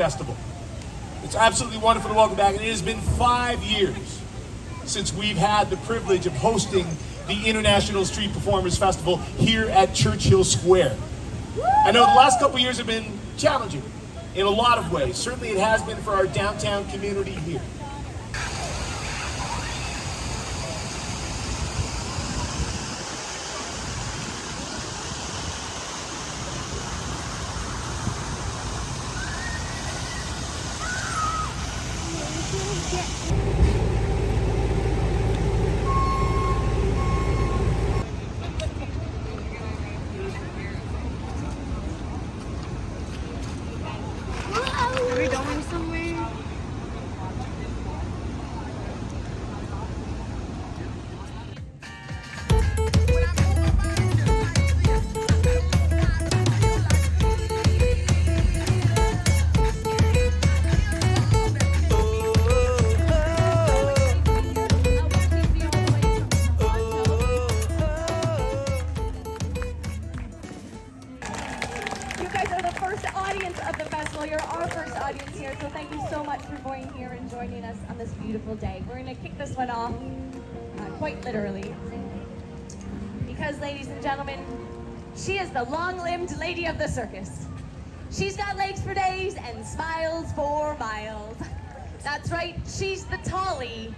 festival. It's absolutely wonderful to welcome back, and it has been 5 years since we've had the privilege of hosting the International Street Performers Festival here at Churchill Square. I know the last couple years have been challenging in a lot of ways. Certainly it has been for our downtown community here. Are we going somewhere? You guys are the first audience of the festival. You're our first audience here, so thank you so much for going here and joining us on this beautiful day. We're going to kick this one off, quite literally, because, ladies and gentlemen, she is the long-limbed lady of the circus. She's got legs for days and smiles for miles. That's right, she's the tallie,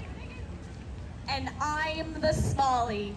and I'm the smallie.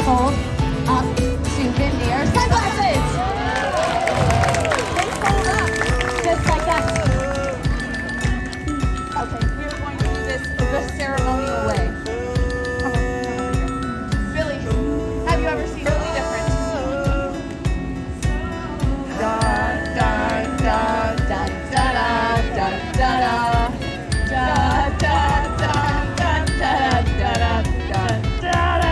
fold up souvenir sunglasses. They fold up just like that. Okay, we're going to do this the ceremonial way. Come over here. Billy, have you ever seen Billy different? Da da da da da da da da. Da da da da da da da da da.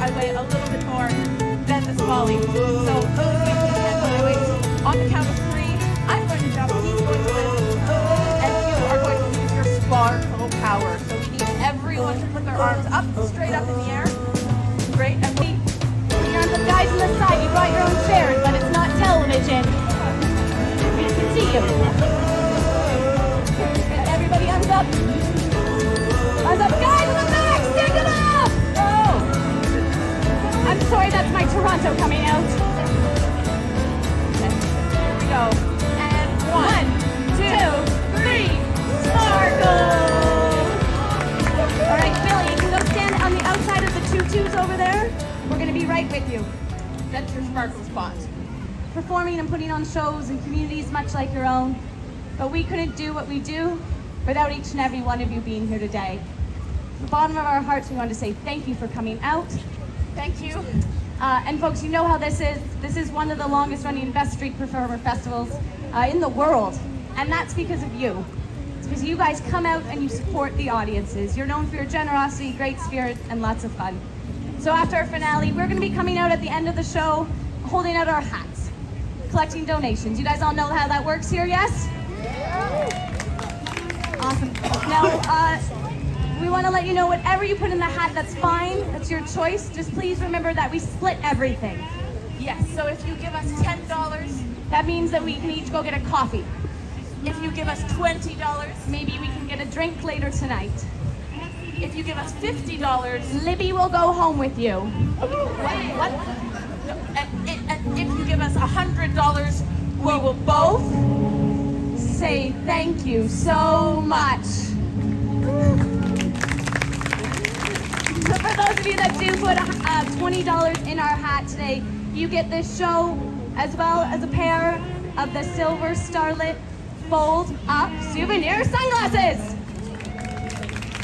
I weigh a little bit more than the smallie. So those of you who can my weight, on the count of 3, I'm going to jump, he's going to lift, and you are going to use your sparkle power. So we need everyone to put their arms up, straight up in the air. Great, and put your arms up. Guys on the side, you brought your own chairs, but it's not television. We can see you. Everybody arms up. Arms up. Guys in the back, stand them up! Oh! I'm sorry, that's my Toronto coming out. Okay. Here we go. And 1, 2, 3, sparkle! All right, Billy, you can go stand on the outside of the tutus over there. We're going to be right with you. That's your sparkle spot. Performing and putting on shows in communities much like your own. But we couldn't do what we do without each and every one of you being here today. From the bottom of our hearts, we want to say thank you for coming out. Thank you. And folks, you know how this is. This is one of the longest running Best Street Performer festivals in the world. And that's because of you. It's because you guys come out and you support the audiences. You're known for your generosity, great spirit, and lots of fun. So after our finale, we're going to be coming out at the end of the show, holding out our hats, collecting donations. You guys all know how that works here, yes? Awesome. Now, we want to let you know whatever you put in the hat, that's fine. That's your choice. Just please remember that we split everything. Yes, so if you give us $10, that means that we can each go get a coffee. If you give us $20, maybe we can get a drink later tonight. If you give us $50, Libby will go home with you. What? No, and if you give us $100, we will both say thank you so much. So for those of you that do put $20 in our hat today, you get this show as well as a pair of the silver starlit fold up souvenir sunglasses.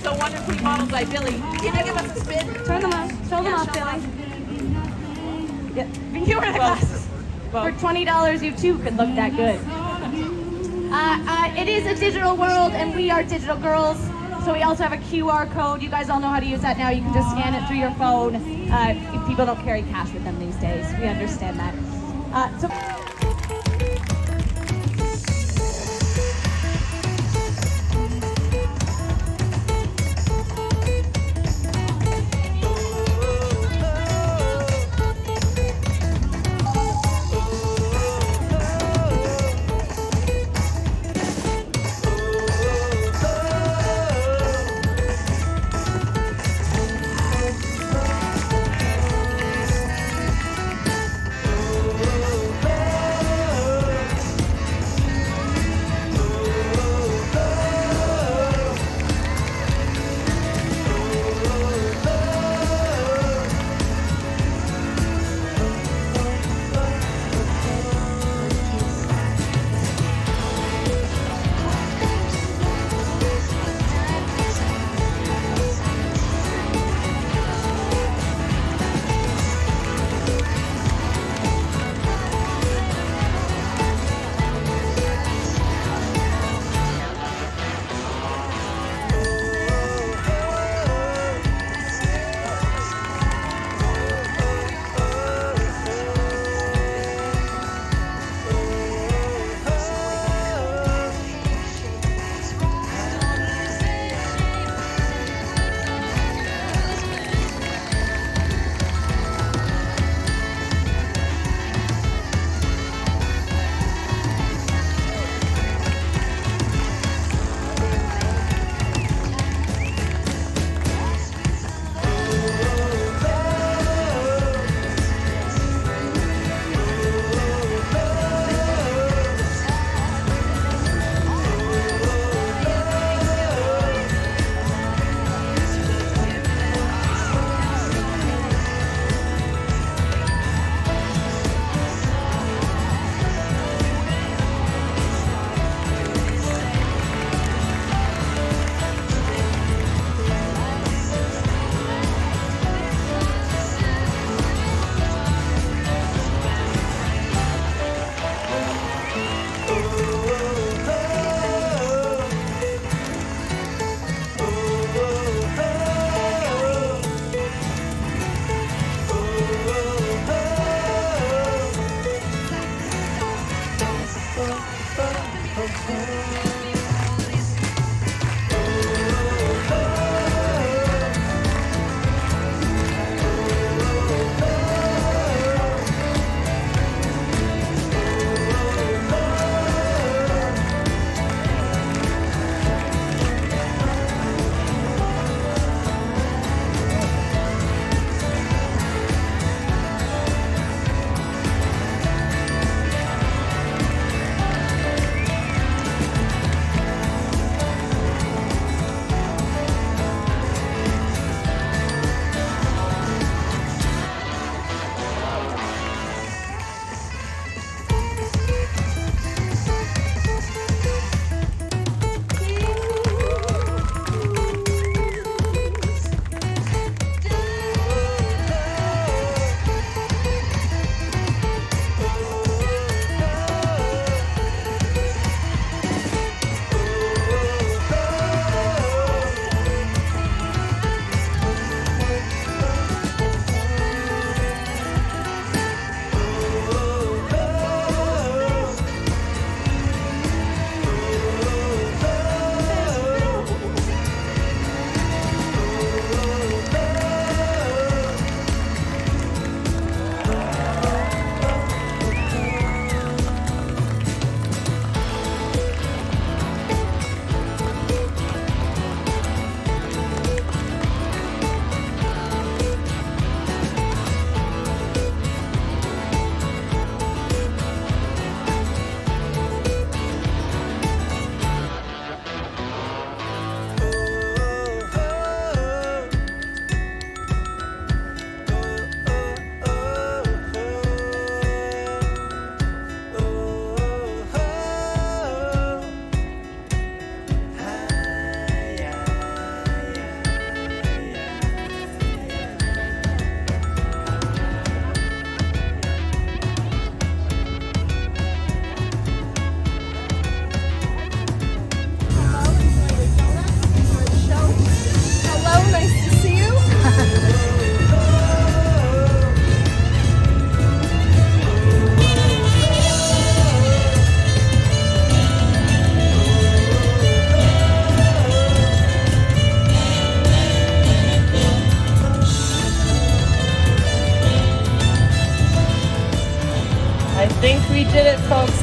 So wonderfully modeled by Billy. Can you give us a spin? Turn them off. Show them off, Billy. Yeah. You wear the glasses. For $20, you too could look that good. It is a digital world, and we are digital girls. So we also have a QR code. You guys all know how to use that now. You can just scan it through your phone. People don't carry cash with them these days. We understand that.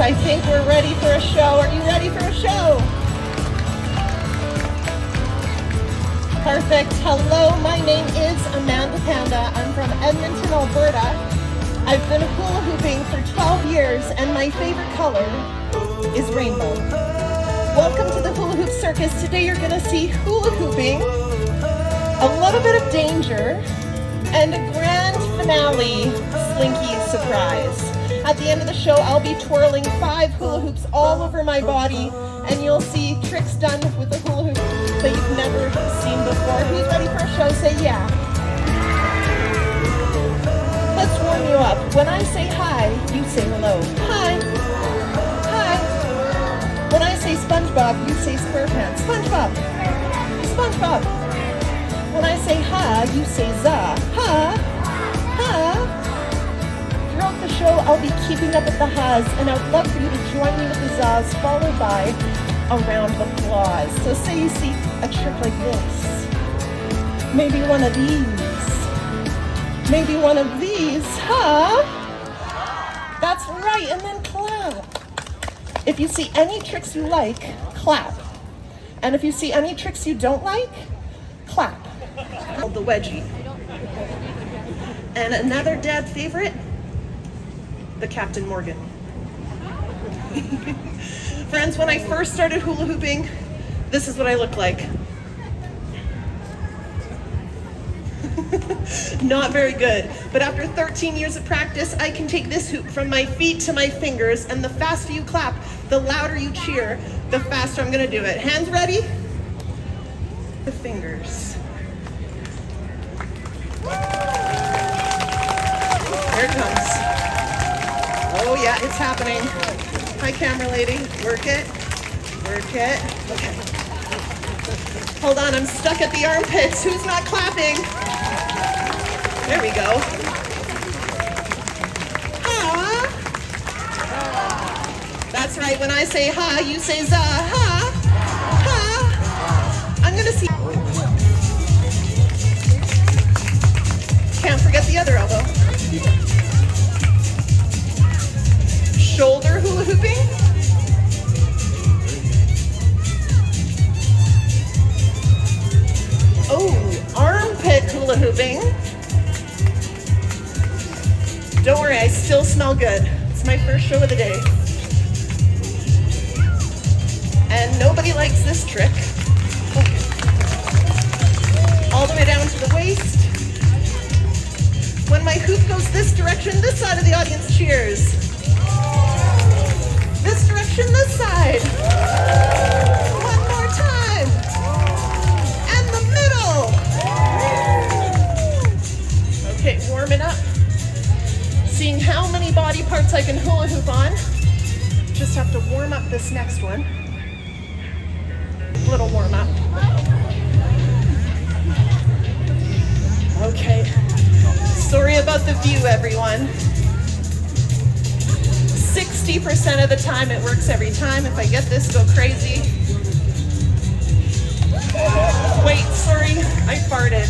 I think we're ready for a show. Are you ready for a show? Perfect. Hello, my name is Amanda Panda. I'm from Edmonton, Alberta. I've been hula hooping for 12 years and my favorite color is rainbow. Welcome to the Hula Hoop Circus. Today you're gonna see hula hooping, a little bit of danger, and a grand finale slinky surprise. At the end of the show, I'll be twirling 5 hula hoops all over my body, and you'll see tricks done with the hula hoop that you've never seen before. Who's ready for a show? Say yeah. Let's warm you up. When I say hi, you say hello. Hi. Hi. When I say SpongeBob, you say SquarePants. SpongeBob. SpongeBob. When I say ha, you say za. Ha. Ha. Throughout the show, I'll be keeping up with the ha's, and I would love for you to join me with the za's, followed by a round of applause. So say you see a trick like this. Maybe one of these. Maybe one of these. Ha. That's right, and then clap. If you see any tricks you like, clap. And if you see any tricks you don't like, clap. The wedgie. And another dad favorite, the Captain Morgan. Friends, when I first started hula hooping, this is what I looked like. Not very good, but after 13 years of practice, I can take this hoop from my feet to my fingers, and the faster you clap, the louder you cheer, the faster I'm gonna do it. Hands ready? The fingers. Here it comes. Oh yeah, it's happening. Hi, camera lady. Work it. Work it. Okay. Hold on, I'm stuck at the armpits. Who's not clapping? There we go. Ha. That's right. When I say ha, you say za. Ha. Ha. I'm gonna see. Can't forget the other elbow. Shoulder hula hooping. Oh, armpit hula hooping. Don't worry, I still smell good. It's my first show of the day. And nobody likes this trick. All the way down to the waist. When my hoop goes this direction, this side of the audience cheers. This direction, this side. One more time. And the middle. Okay, warming up. Seeing how many body parts I can hula hoop on. Just have to warm up this next one. Little warm up. Okay. Sorry about the view, everyone. 60% of the time it works every time. If I get this, go crazy. Wait, sorry, I farted.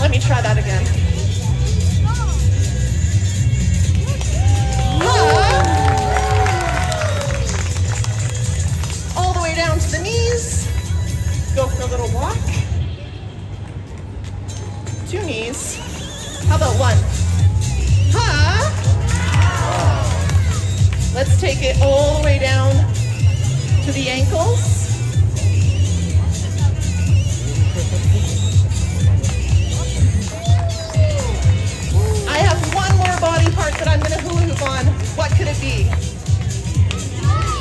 Let me try that again. All the way down to the knees. Go for a little walk. 2 knees. How about 1? Ha! Let's take it all the way down to the ankles. I have one more body part that I'm going to hula hoop on. What could it be?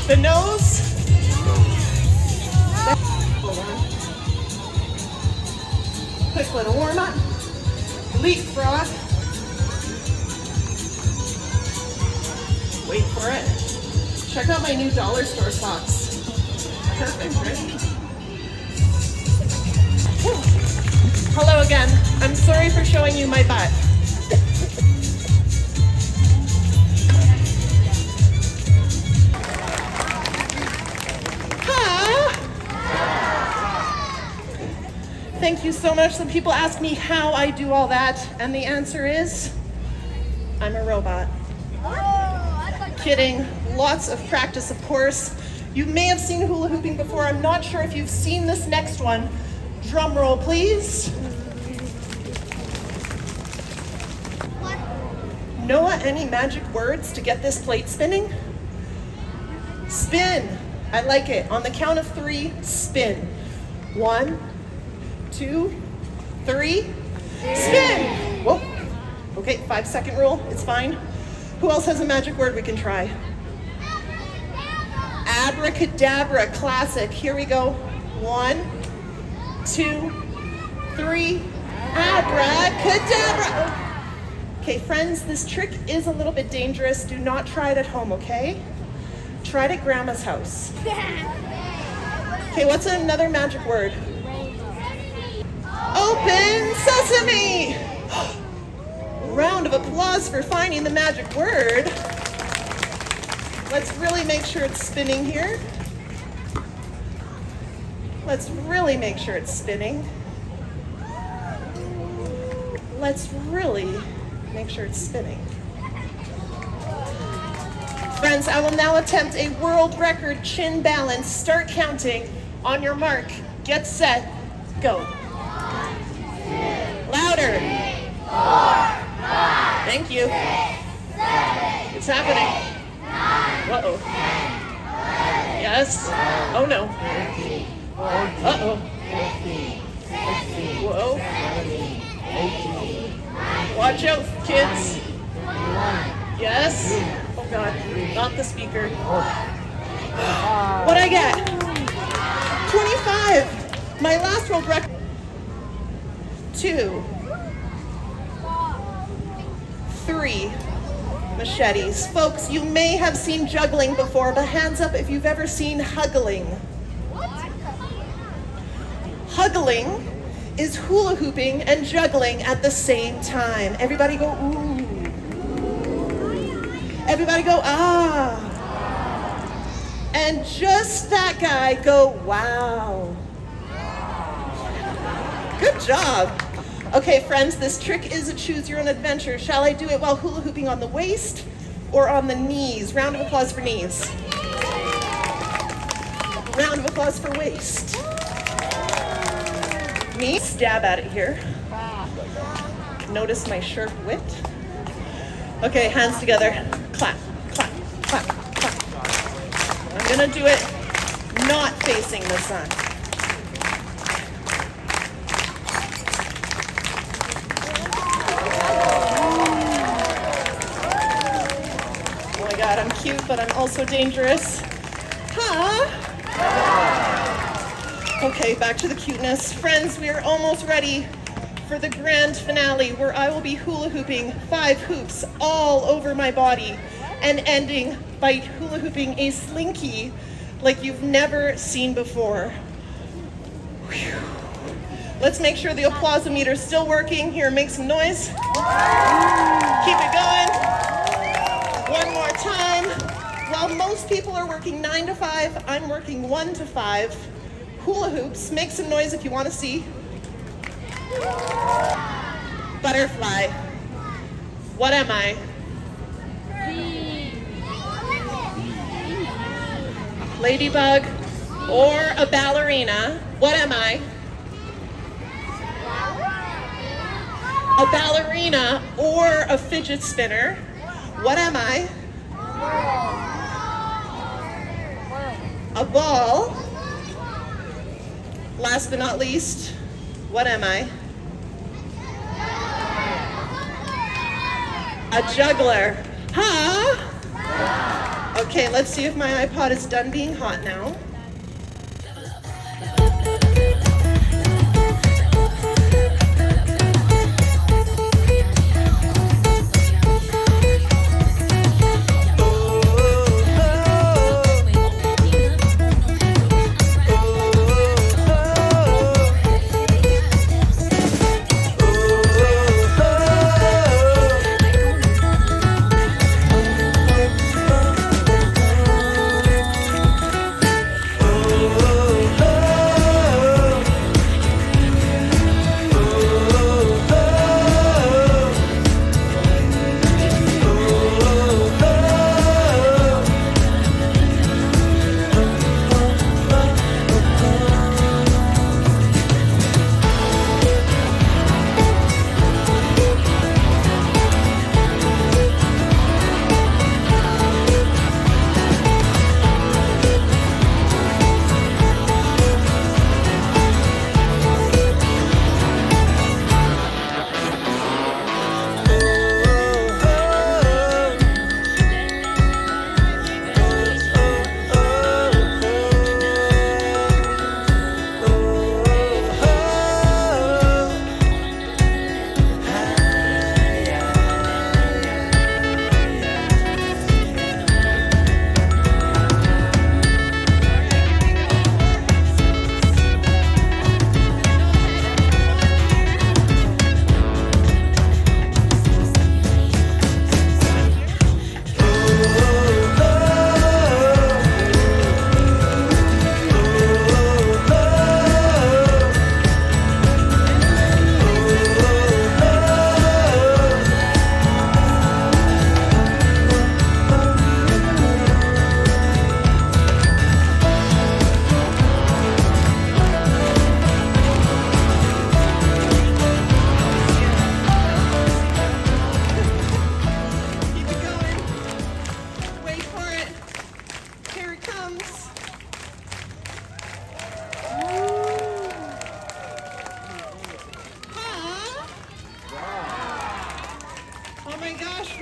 The nose? Hold on. Quick little warm up. Leapfrog. Wait for it. Check out my new dollar store socks. Perfect, right? Whew. Hello again. I'm sorry for showing you my butt. Thank you so much. Some people ask me how I do all that, and the answer is, I'm a robot. Oh, I'd like kidding. Lots of practice, of course. You may have seen hula hooping before. I'm not sure if you've seen this next one. Drum roll, please. Noah, any magic words to get this plate spinning? Spin. I like it. On the count of 3, spin. 1, 2, 3. Spin. Whoa. Okay, 5-second rule. It's fine. Who else has a magic word we can try? Abracadabra. Classic. Here we go. 1, 2, 3. Abracadabra. Okay, friends, this trick is a little bit dangerous. Do not try it at home, okay? Try it at Grandma's house. Okay, what's another magic word? Open sesame! Round of applause for finding the magic word. Let's really make sure it's spinning here. Let's really make sure it's spinning. Let's really make sure it's spinning. Friends, I will now attempt a world record chin balance. Start counting. On your mark, get set, go. 1, 2, louder. 3, 4, 5. Thank you. 6, 7, It's happening. 8, 9, Uh-oh. 10, 11, Yes. Oh no. 13, 14, Uh-oh. 15, 16, Whoa. 17, 18, 19, Watch out, kids. 21, Yes. Oh God, not the speaker. What'd I get? 25. My last world record. 2, 3 machetes. Folks, you may have seen juggling before, but hands up if you've ever seen huggling. Huggling is hula hooping and juggling at the same time. Everybody go, ooh. Everybody go, ah. And just that guy go, wow. Good job. Okay, friends, this trick is a choose your own adventure. Shall I do it while hula hooping on the waist or on the knees? Round of applause for knees. Round of applause for waist. Me, stab at it here. Notice my sharp wit. Okay, hands together. Clap, clap, clap, clap. I'm gonna do it not facing the sun. Oh my God, I'm cute, but I'm also dangerous. Huh? Okay, back to the cuteness. Friends, we are almost ready for the grand finale where I will be hula hooping 5 hoops all over my body and ending by hula hooping a slinky like you've never seen before. Whew. Let's make sure the applause-o-meter is still working. Here, make some noise. Keep it going. One more time. While most people are working 9 to 5, I'm working 1 to 5. Hula hoops. Make some noise if you want to see. Butterfly. What am I? Ladybug or a ballerina. What am I? A ballerina or a fidget spinner. What am I? A ball. Last but not least, what am I? A juggler. Huh? Okay, let's see if my iPod is done being hot now.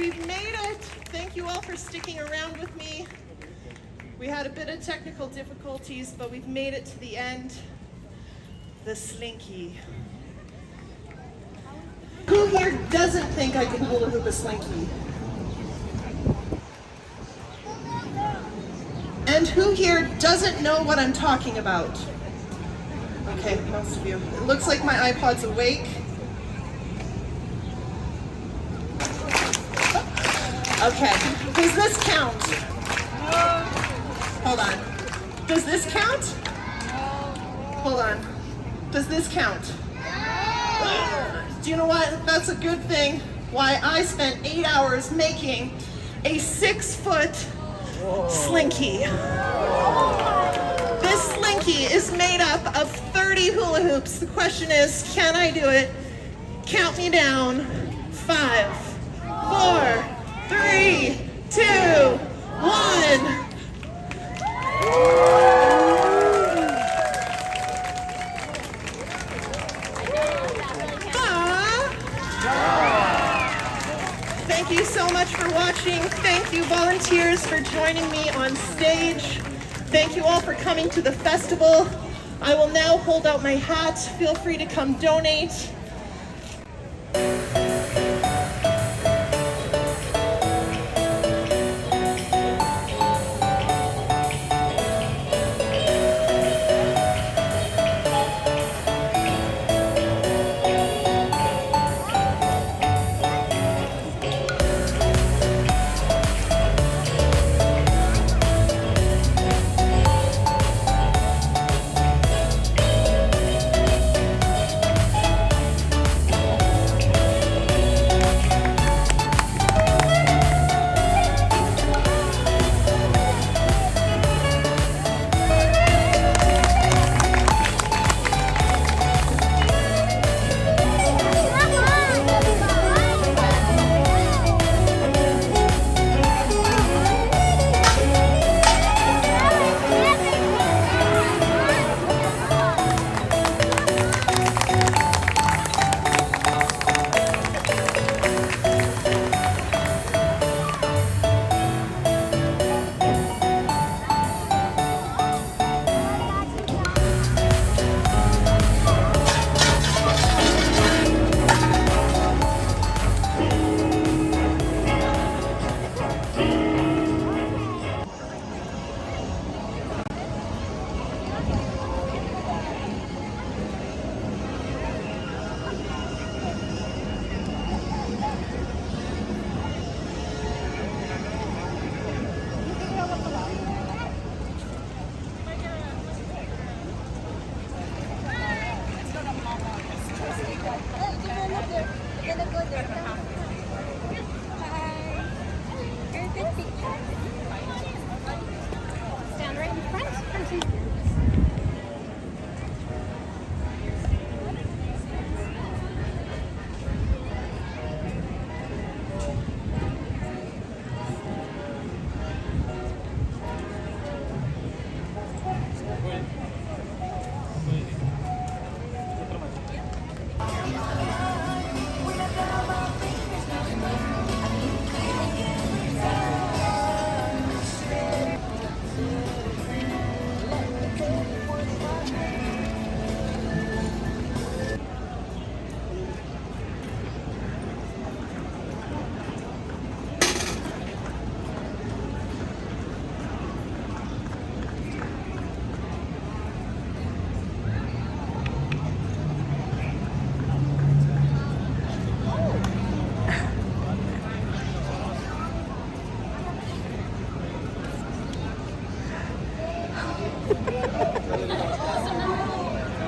we've made it. Thank you all for sticking around with me. We had a bit of technical difficulties, but we've made it to the end. The slinky. Who here doesn't think I can hula hoop a slinky? And who here doesn't know what I'm talking about? Okay, most of you. It looks like my iPod's awake. Okay, does this count? Hold on. Does this count? Hold on. Does this count? Do you know what? That's a good thing. Why I spent 8 hours making a 6-foot slinky. This slinky is made up of 30 hula hoops. The question is, can I do it? Count me down. 5, 4, 3, 2, 1. Thank you so much for watching. Thank you, volunteers, for joining me on stage. Thank you all for coming to the festival. I will now hold out my hat. Feel free to come donate. Stand right in front.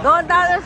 Go down.